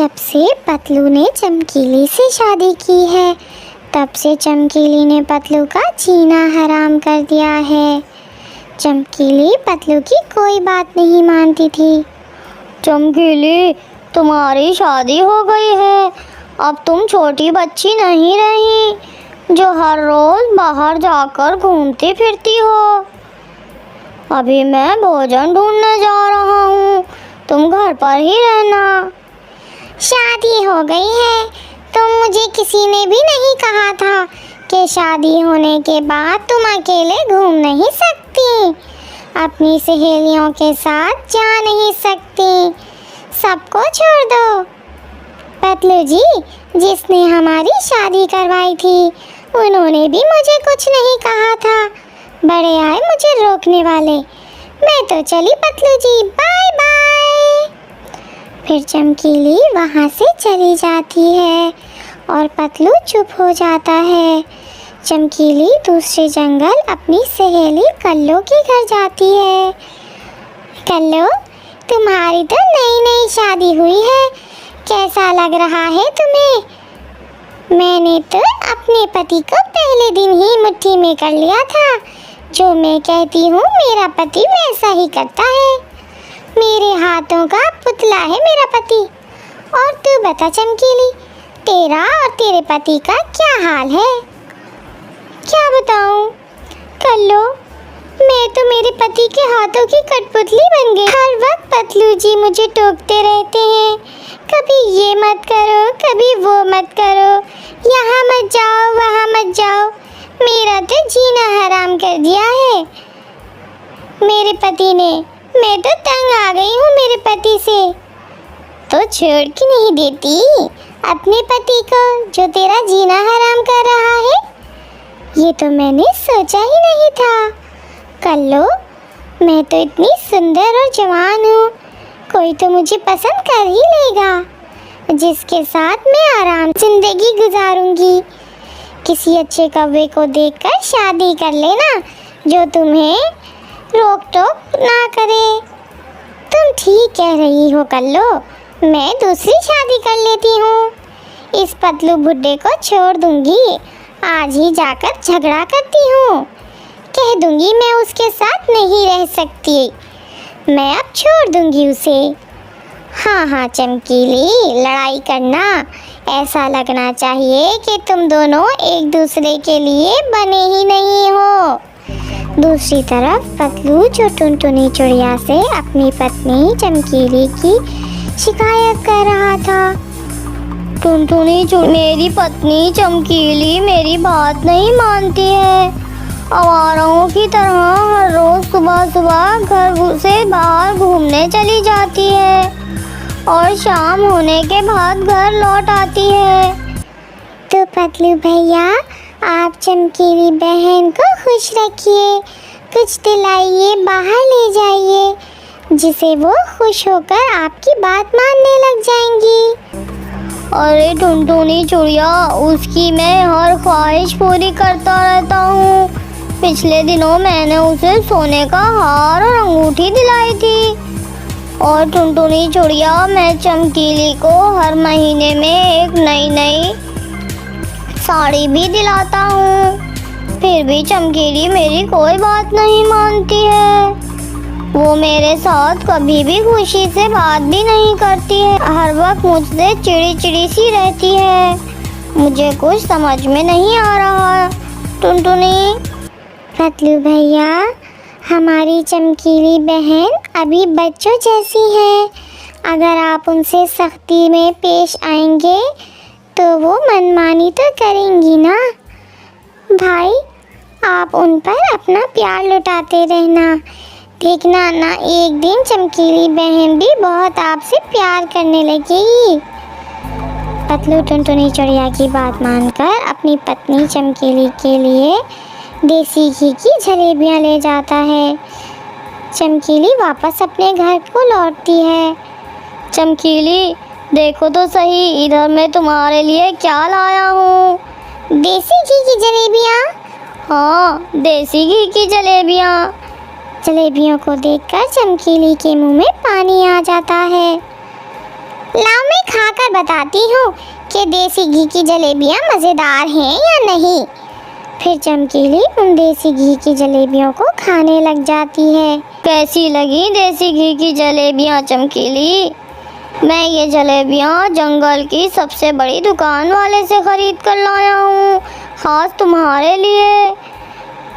जब से पतलू ने चमकीली से शादी की है, तब से चमकीली ने पतलू का जीना हराम कर दिया है। चमकीली पतलू की कोई बात नहीं मानती थी। चमकीली, तुम्हारी शादी हो गई है। अब तुम छोटी बच्ची नहीं रही जो हर रोज बाहर जाकर घूमती फिरती हो। अभी मैं भोजन ढूंढने जा रहा हूँ, तुम घर पर ही रहना। शादी हो गई है तो मुझे किसी ने भी नहीं कहा था कि शादी होने के बाद तुम अकेले घूम नहीं सकती, अपनी सहेलियों के साथ जा नहीं सकती, सबको छोड़ दो। पतलू जी, जिसने हमारी शादी करवाई थी, उन्होंने भी मुझे कुछ नहीं कहा था। बड़े आए मुझे रोकने वाले। मैं तो चली पतलू जी, बाय बाय। फिर चमकीली वहाँ से चली जाती है और पतलू चुप हो जाता है। चमकीली दूसरे जंगल अपनी सहेली कल्लो के घर जाती है। कल्लो, तुम्हारी तो नई नई शादी हुई है, कैसा लग रहा है तुम्हें? मैंने तो अपने पति को पहले दिन ही मुट्ठी में कर लिया था। जो मैं कहती हूँ मेरा पति वैसा ही करता है। मेरे हाथों का पुतला है मेरा पति। और तू बता चमकीली, तेरा और तेरे पति का क्या हाल है? क्या बताऊं? कल्लो, मैं तो मेरे पति के हाथों की कठपुतली बन गई। हर वक्त पतलू जी मुझे टोकते रहते हैं, कभी ये मत करो, कभी वो मत करो, यहाँ मत जाओ, वहाँ मत जाओ। मेरा तो जीना हराम कर दिया है मेरे पति ने। मैं तो तंग आ गई हूँ मेरे पति से। तो छोड़ क्यों नहीं देती अपने पति को जो तेरा जीना हराम कर रहा है? ये तो मैंने सोचा ही नहीं था। कल्लो, मैं तो इतनी सुंदर और जवान हूँ, कोई तो मुझे पसंद कर ही लेगा, जिसके साथ मैं आराम जिंदगी गुजारूंगी। किसी अच्छे कौवे को देखकर शादी कर लेना जो तुम्हें रोक टोक ना करे। तुम ठीक कह रही हो कल्लो, मैं दूसरी शादी कर लेती हूँ। इस पतलू बुड्ढे को छोड़ दूंगी, आज ही जाकर झगड़ा करती हूँ। कह दूंगी मैं उसके साथ नहीं रह सकती, मैं अब छोड़ दूंगी उसे। हाँ हाँ चमकीली, लड़ाई करना, ऐसा लगना चाहिए कि तुम दोनों एक दूसरे के लिए बने ही नहीं हो। दूसरी तरफ पतलू जो टुनटुनी चिड़िया से अपनी पत्नी चमकीली की शिकायत कर रहा था। टुनटुनी, मेरी पत्नी चमकीली मेरी बात नहीं मानती है। आवाराओं की तरह हर रोज सुबह सुबह घर से बाहर घूमने चली जाती है और शाम होने के बाद घर लौट आती है। तो पतलू भैया, आप चमकीली बहन को खुश रखिए, कुछ दिलाइए, बाहर ले जाइए, जिसे वो खुश होकर आपकी बात मानने लग जाएंगी। अरे टुनटुनी चिड़िया, उसकी मैं हर ख्वाहिश पूरी करता रहता हूँ। पिछले दिनों मैंने उसे सोने का हार और अंगूठी दिलाई थी। और टुनटुनी चिड़िया, मैं चमकीली को हर महीने में एक नई नई साड़ी भी दिलाता हूँ। फिर भी चमकीली मेरी कोई बात नहीं मानती है। वो मेरे साथ कभी भी खुशी से बात भी नहीं करती है, हर वक्त मुझसे चिड़ी चिड़ी सी रहती है। मुझे कुछ समझ में नहीं आ रहा। टुनटुनी। पतलू भैया, हमारी चमकीली बहन अभी बच्चों जैसी है। अगर आप उनसे सख्ती में पेश आएंगे तो वो मनमानी तो करेंगी ना। भाई, आप उन पर अपना प्यार लुटाते रहना, देखना ना एक दिन चमकीली बहन भी बहुत आपसे प्यार करने लगेगी। पतलू टुनटुनी चिड़िया की बात मानकर अपनी पत्नी चमकीली के लिए देसी घी की जलेबियाँ ले जाता है। चमकीली वापस अपने घर को लौटती है। चमकीली, देखो तो सही, इधर मैं तुम्हारे लिए क्या लाया हूँ। देसी घी की जलेबियाँ? हाँ, देसी घी की जलेबियाँ। जलेबियों को देखकर चमकीली के मुंह में पानी आ जाता है। लाओ मैं खाकर बताती हूँ कि देसी घी की जलेबियाँ मज़ेदार हैं या नहीं। फिर चमकीली उन देसी घी की जलेबियों को खाने लग जाती है। कैसी लगी देसी घी की जलेबियाँ चमकीली? मैं ये जलेबियाँ जंगल की सबसे बड़ी दुकान वाले से ख़रीद कर लाया हूँ, ख़ास तुम्हारे लिए।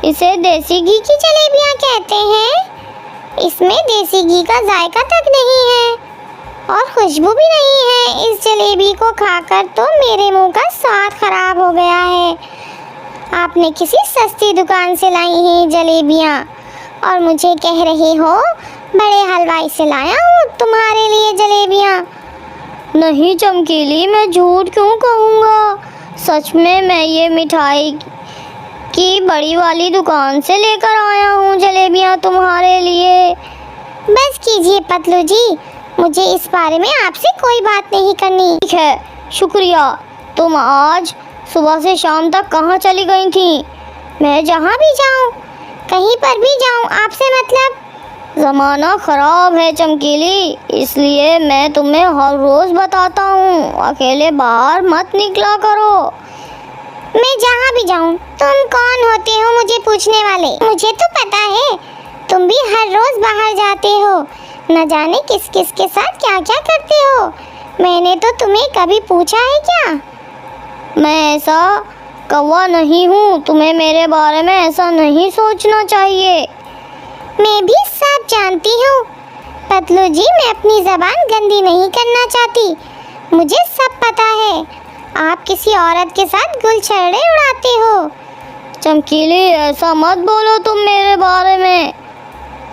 इसे देसी घी की जलेबियाँ कहते हैं। इसमें देसी घी का जायका तक नहीं है और खुशबू भी नहीं है। इस जलेबी को खाकर तो मेरे मुंह का स्वाद खराब हो गया है। आपने किसी सस्ती दुकान से लाई हैं जलेबियाँ और मुझे कह रहे हो बड़े हलवाई से लाया हूँ तुम्हारे लिए जलेबियाँ। नहीं चमकीली, मैं झूठ क्यों कहूँगा। सच में मैं ये मिठाई की बड़ी वाली दुकान से लेकर आया हूँ जलेबियाँ तुम्हारे लिए। बस कीजिए पतलू जी, मुझे इस बारे में आपसे कोई बात नहीं करनी। ठीक है, शुक्रिया। तुम आज सुबह से शाम तक कहाँ चली गई थी? मैं जहाँ भी जाऊँ, कहीं पर भी जाऊँ, आपसे मतलब? ज़माना ख़राब है चमकीली, इसलिए मैं तुम्हें हर रोज़ बताता हूँ, अकेले बाहर मत निकला करो। मैं जहाँ भी जाऊँ। तुम कौन होते हो मुझे पूछने वाले? मुझे तो पता है तुम भी हर रोज़ बाहर जाते हो, न जाने किस किस के साथ क्या क्या करते हो। मैंने तो तुम्हें कभी पूछा है क्या? मैं ऐसा कौवा नहीं हूँ, तुम्हें मेरे बारे में ऐसा नहीं सोचना चाहिए। मैं भी सब जानती हूँ पतलू जी, मैं अपनी ज़बान गंदी नहीं करना चाहती। मुझे सब पता है आप किसी औरत के साथ गुलछर्रे उड़ाते हो। चमकीली, ऐसा मत बोलो तुम मेरे बारे में।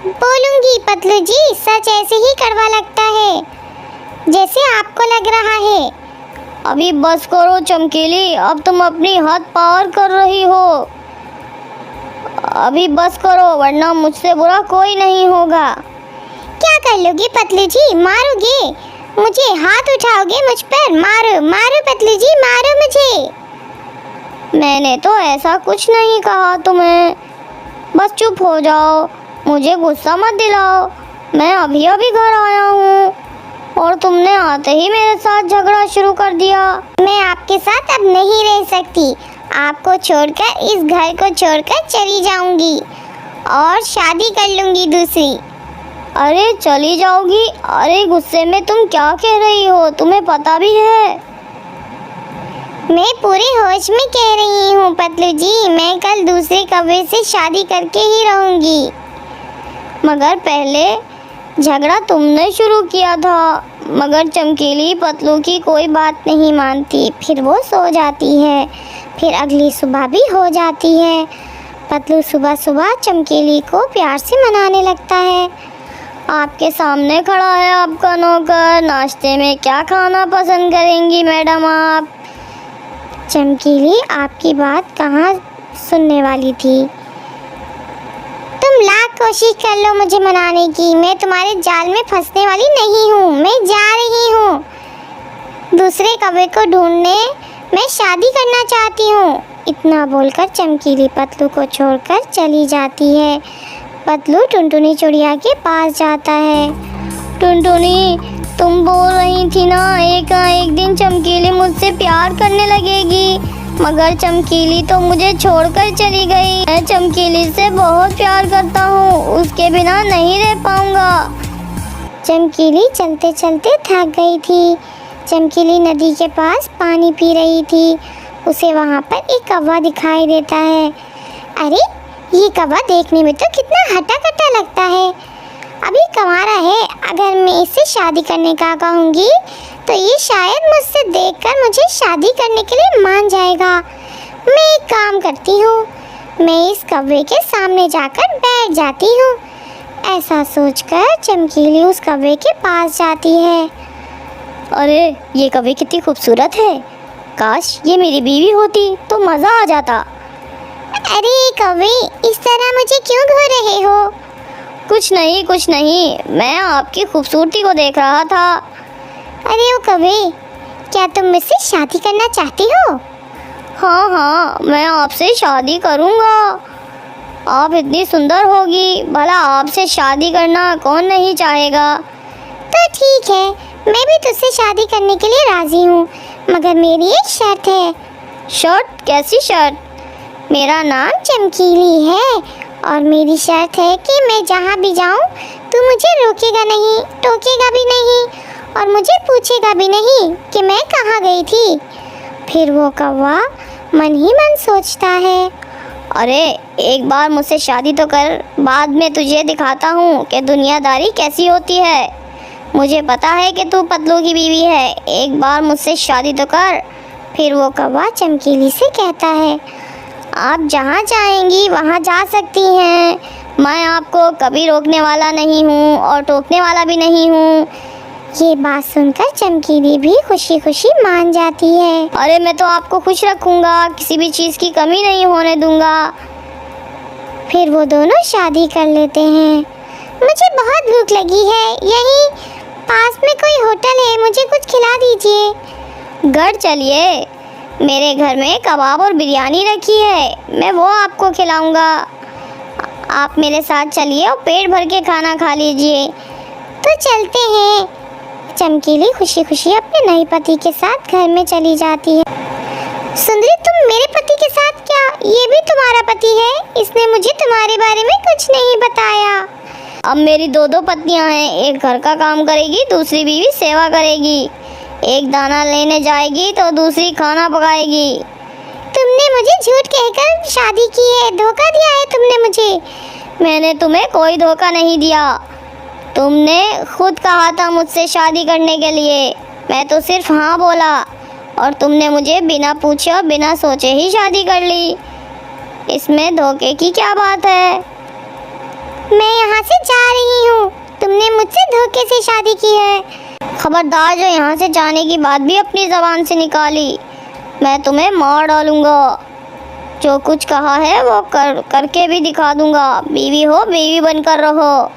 बोलूँगी पतलू जी, सच ऐसे ही कड़वा लगता है जैसे आपको लग रहा है। अभी बस करो चमकीली, अब तुम अपनी हद पार कर रही हो। अभी बस करो, वरना मुझसे बुरा कोई नहीं होगा। क्या कर लोगे पतलू जी? मारोगे मुझे? हाथ उठाओगे मुझ पर? मारो मारो पतलू जी, मारो मुझे। मैंने तो ऐसा कुछ नहीं कहा तुम्हें, बस चुप हो जाओ, मुझे गुस्सा मत दिलाओ। मैं अभी अभी घर आया हूँ और तुमने आते ही मेरे साथ झगड़ा शुरू कर दिया। मैं आपके साथ अब नहीं रह सकती। आपको छोड़कर, इस घर को छोड़कर चली जाऊंगी और शादी कर लूंगी दूसरी। अरे चली जाओगी? अरे गुस्से में तुम क्या कह रही हो, तुम्हें पता भी है? मैं पूरे होश में कह रही हूँ पतलू जी, मैं कल दूसरे कौवे से शादी करके ही रहूंगी। मगर पहले झगड़ा तुमने शुरू किया था। मगर चमकीली पतलू की कोई बात नहीं मानती, फिर वो सो जाती है। फिर अगली सुबह भी हो जाती है। पतलू सुबह सुबह चमकीली को प्यार से मनाने लगता है। आपके सामने खड़ा है आपका नौकर, नाश्ते में क्या खाना पसंद करेंगी मैडम आप? चमकीली आपकी बात कहाँ सुनने वाली थी। तुम लाख कोशिश कर लो मुझे मनाने की, मैं तुम्हारे जाल में फंसने वाली नहीं हूँ। मैं जा रही हूँ दूसरे कौवे को ढूंढने, मैं शादी करना चाहती हूँ। इतना बोलकर चमकीली पतलू को छोड़कर चली जाती है। पतलू टुनटुनी चिड़िया के पास जाता है। टुनटुनी, तुम बोल रही थी ना एक दिन चमकीली मुझसे प्यार करने लगेगी, मगर चमकीली तो मुझे छोड़कर चली गई। मैं चमकीली से बहुत प्यार करता हूँ, उसके बिना नहीं रह पाऊँगा। चमकीली चलते चलते थक गई थी। चमकीली नदी के पास पानी पी रही थी। उसे वहाँ पर एक कौवा दिखाई देता है। अरे ये कौवा देखने में तो कितना हटा कटा लगता है, अभी कंवारा है। अगर मैं इससे शादी करने का कहूँगी तो ये शायद मुझसे देखकर मुझे शादी करने के लिए मान जाएगा। मैं एक काम करती हूँ, मैं इस कौवे के सामने जाकर बैठ जाती हूँ। ऐसा सोचकर चमकीली उस कौवे के पास जाती है। अरे ये कौवे कितनी खूबसूरत है, काश ये मेरी बीवी होती तो मज़ा आ जाता। अरे कौवे, इस तरह मुझे क्यों घूर रहे हो? कुछ नहीं, मैं आपकी खूबसूरती को देख रहा था। अरे ओ कौवे, क्या तुम मुझसे शादी करना चाहती हो? हाँ, मैं आपसे शादी करूँगा। आप इतनी सुंदर होगी, भला आपसे शादी करना कौन नहीं चाहेगा। तो ठीक है, मैं भी तुझसे शादी करने के लिए राजी हूँ, मगर मेरी एक शर्त है। शर्त? कैसी शर्त? मेरा नाम चमकीली है और मेरी शर्त है कि मैं जहाँ भी जाऊँ तू मुझे रोकेगा नहीं, टोकेगा भी नहीं और मुझे पूछेगा भी नहीं कि मैं कहाँ गई थी। फिर वो कौवा मन ही मन सोचता है, अरे एक बार मुझसे शादी तो कर, बाद में तुझे दिखाता हूँ कि दुनियादारी कैसी होती है। मुझे पता है कि तू पतलू की बीवी है, एक बार मुझसे शादी तो कर। फिर वो कौवा चमकीली से कहता है, आप जहाँ चाहेंगी वहाँ जा सकती हैं, मैं आपको कभी रोकने वाला नहीं हूँ और टोकने वाला भी नहीं हूँ। ये बात सुनकर चमकीली भी खुशी खुशी मान जाती है। अरे मैं तो आपको खुश रखूँगा, किसी भी चीज़ की कमी नहीं होने दूँगा। फिर वो दोनों शादी कर लेते हैं। मुझे बहुत भूख लगी है, यहीं पास में कोई होटल है, मुझे कुछ खिला दीजिए। घर चलिए, मेरे घर में कबाब और बिरयानी रखी है, मैं वो आपको खिलाऊंगा। आप मेरे साथ चलिए और पेट भर के खाना खा लीजिए। तो चलते हैं। चमकीली खुशी खुशी अपने नए पति के साथ घर में चली जाती है। सुंदरी, तुम मेरे पति के साथ क्या? ये भी तुम्हारा पति है? इसने मुझे तुम्हारे बारे में कुछ नहीं बताया। अब मेरी दो पत्नियां हैं, एक घर का काम करेगी, दूसरी बीवी सेवा करेगी। एक दाना लेने जाएगी तो दूसरी खाना पकाएगी। तुमने मुझे झूठ कहकर शादी की है, धोखा दिया है तुमने मुझे। मैंने तुम्हें कोई धोखा नहीं दिया, तुमने खुद कहा था मुझसे शादी करने के लिए, मैं तो सिर्फ हाँ बोला और तुमने मुझे बिना पूछे और बिना सोचे ही शादी कर ली। इसमें धोखे की क्या बात है? मैं यहाँ से जा रही हूँ, तुमने मुझसे धोखे से शादी की है। खबरदार, जो यहाँ से जाने की बात भी अपनी ज़बान से निकाली, मैं तुम्हें मार डालूँगा। जो कुछ कहा है वो करके भी दिखा दूँगा। बीवी हो, बीवी बनकर रहो।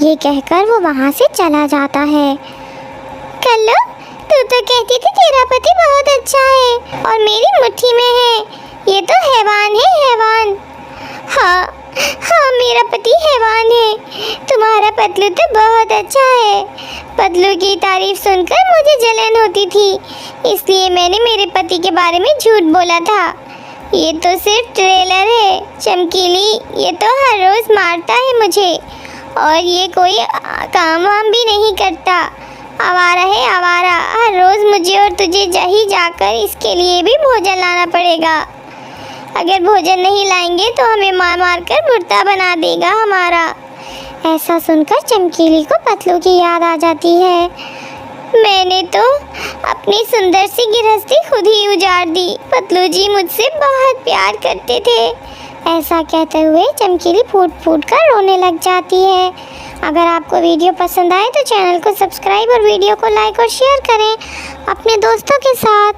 ये कहकर वो वहाँ से चला जाता है। कल्लू, तू तो कहती थी तेरा पति बहुत अच्छा है और मेरी मुट्ठी में है। ये तो हैवान है, हैवान। हाँ हाँ, मेरा पति हैवान है। तुम्हारा पतलू तो बहुत अच्छा है। पतलू की तारीफ सुनकर मुझे जलन होती थी, इसलिए मैंने मेरे पति के बारे में झूठ बोला था। ये तो सिर्फ ट्रेलर है। चमकीली ये तो हर रोज़ मारता है मुझे और ये कोई काम वाम भी नहीं करता। आवारा है, आवारा। हर रोज़ मुझे और तुझे जाकर इसके लिए भी भोजन लाना पड़ेगा। अगर भोजन नहीं लाएंगे तो हमें मार मार कर मुर्दा बना देगा हमारा। ऐसा सुनकर चमकीली को पतलू की याद आ जाती है। मैंने तो अपनी सुंदर सी गृहस्थी खुद ही उजाड़ दी। पतलू जी मुझसे बहुत प्यार करते थे। ऐसा कहते हुए चमकीली फूट फूट कर रोने लग जाती है। अगर आपको वीडियो पसंद आए तो चैनल को सब्सक्राइब और वीडियो को लाइक और शेयर करें अपने दोस्तों के साथ।